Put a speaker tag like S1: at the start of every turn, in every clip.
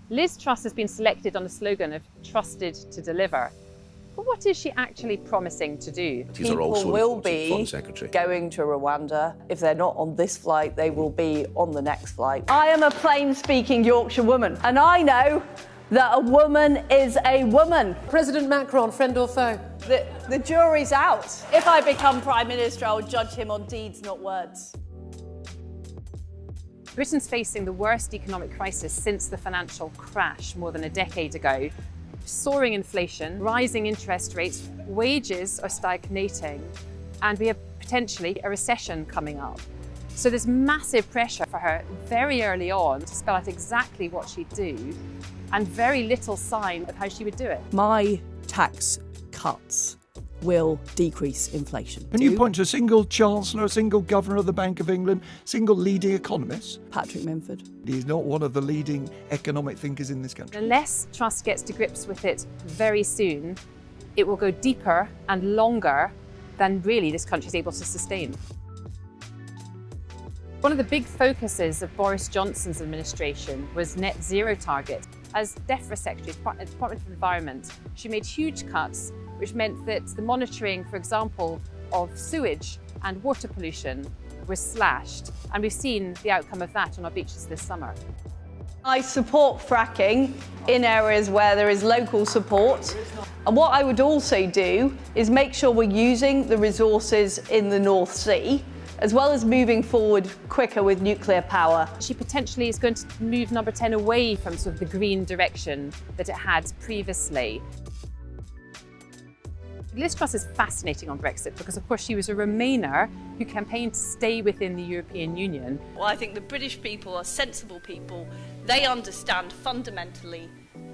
S1: Liz Truss has been selected on a slogan of trusted to deliver. But what is she actually promising to do?
S2: People will be going to Rwanda. If they're not on this flight, they will be on the next flight. I am a plain-speaking Yorkshire woman, and I know that a woman is a woman.
S3: President Macron, friend or foe?
S2: The jury's out. If I become Prime Minister, I'll judge him on deeds, not words.
S1: Britain's facing the worst economic crisis since the financial crash more than a decade ago. Soaring inflation, rising interest rates, wages are stagnating, and we have potentially a recession coming up. So there's massive pressure for her very early on to spell out exactly what she'd do, and very little sign of how she would do it.
S2: My tax cuts will decrease inflation.
S4: Can you point to a single chancellor, a single governor of the Bank of England, single leading economist?
S2: Patrick Minford.
S4: He's not one of the leading economic thinkers in this country.
S1: Unless Truss gets to grips with it very soon, it will go deeper and longer than really this country is able to sustain. One of the big focuses of Boris Johnson's administration was net zero target. As DEFRA Secretary, Department of Environment, she made huge cuts, which meant that the monitoring, for example, of sewage and water pollution was slashed. And we've seen the outcome of that on our beaches this summer.
S2: I support fracking in areas where there is local support. And what I would also do is make sure we're using the resources in the North Sea, as well as moving forward quicker with nuclear power.
S1: She potentially is going to move Number 10 away from sort of the green direction that it had previously. Liz Truss is fascinating on Brexit because, of course, she was a Remainer who campaigned to stay within the European Union.
S5: Well, I think the British people are sensible people. They understand fundamentally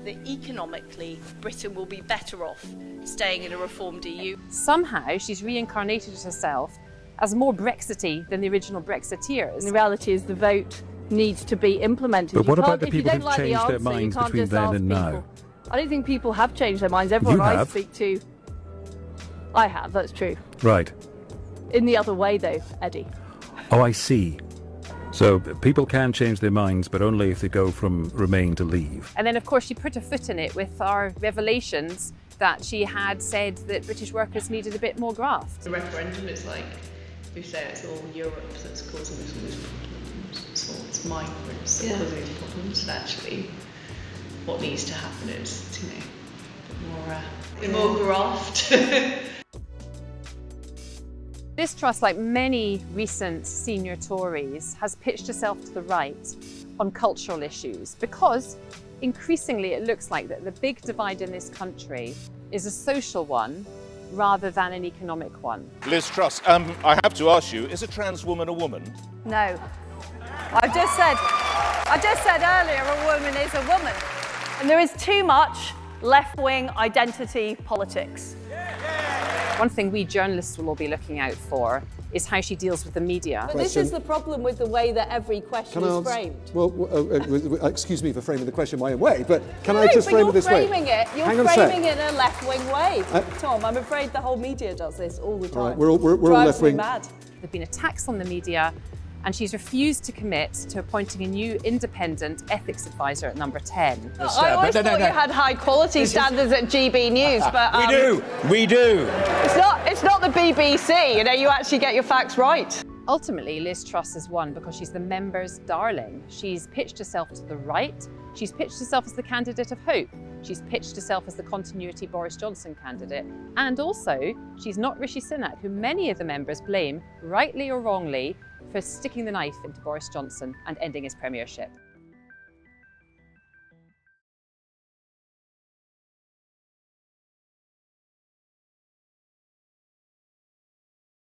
S5: that economically Britain will be better off staying in a reformed EU.
S1: Somehow she's reincarnated herself as more Brexity than the original Brexiteers.
S2: And the reality is the vote needs to be implemented.
S6: But what about the people who've changed their minds between then and now?
S2: I don't think people have changed their minds. Everyone I speak to, I have, that's true.
S6: Right.
S2: In the other way, though, Eddie.
S6: Oh, I see. So people can change their minds, but only if they go from Remain to Leave.
S1: And then, of course, she put her foot in it with our revelations that she had said that British workers needed a bit more graft.
S7: The referendum is like, we say it's all Europe that's causing us all these problems. So it's migrants that are causing these problems. But actually, what needs to happen is, a bit more graft.
S1: Liz Truss, like many recent senior Tories, has pitched herself to the right on cultural issues because increasingly it looks like that the big divide in this country is a social one rather than an economic one.
S8: Liz Truss, I have to ask you, is a trans woman a woman?
S2: No. I just said earlier a woman is a woman. And there is too much left-wing identity politics.
S1: One thing we journalists will all be looking out for is how she deals with the media.
S2: But this is the problem with the way that every question is framed.
S9: Well, excuse me for framing the question my own way, but can I just frame it this way?
S2: You're framing it in a left-wing way. Tom, I'm afraid the whole media does this all the time.
S9: Right, we're all left-wing.
S2: Mad.
S1: There have been attacks on the media, and she's refused to commit to appointing a new independent ethics advisor at Number 10.
S2: I always thought you had high-quality standards at GB News, but...
S10: We do!
S2: It's not the BBC, you actually get your facts right.
S1: Ultimately, Liz Truss has won because she's the members' darling. She's pitched herself to the right. She's pitched herself as the candidate of hope. She's pitched herself as the continuity Boris Johnson candidate. And also, she's not Rishi Sunak, who many of the members blame, rightly or wrongly, for sticking the knife into Boris Johnson and ending his premiership.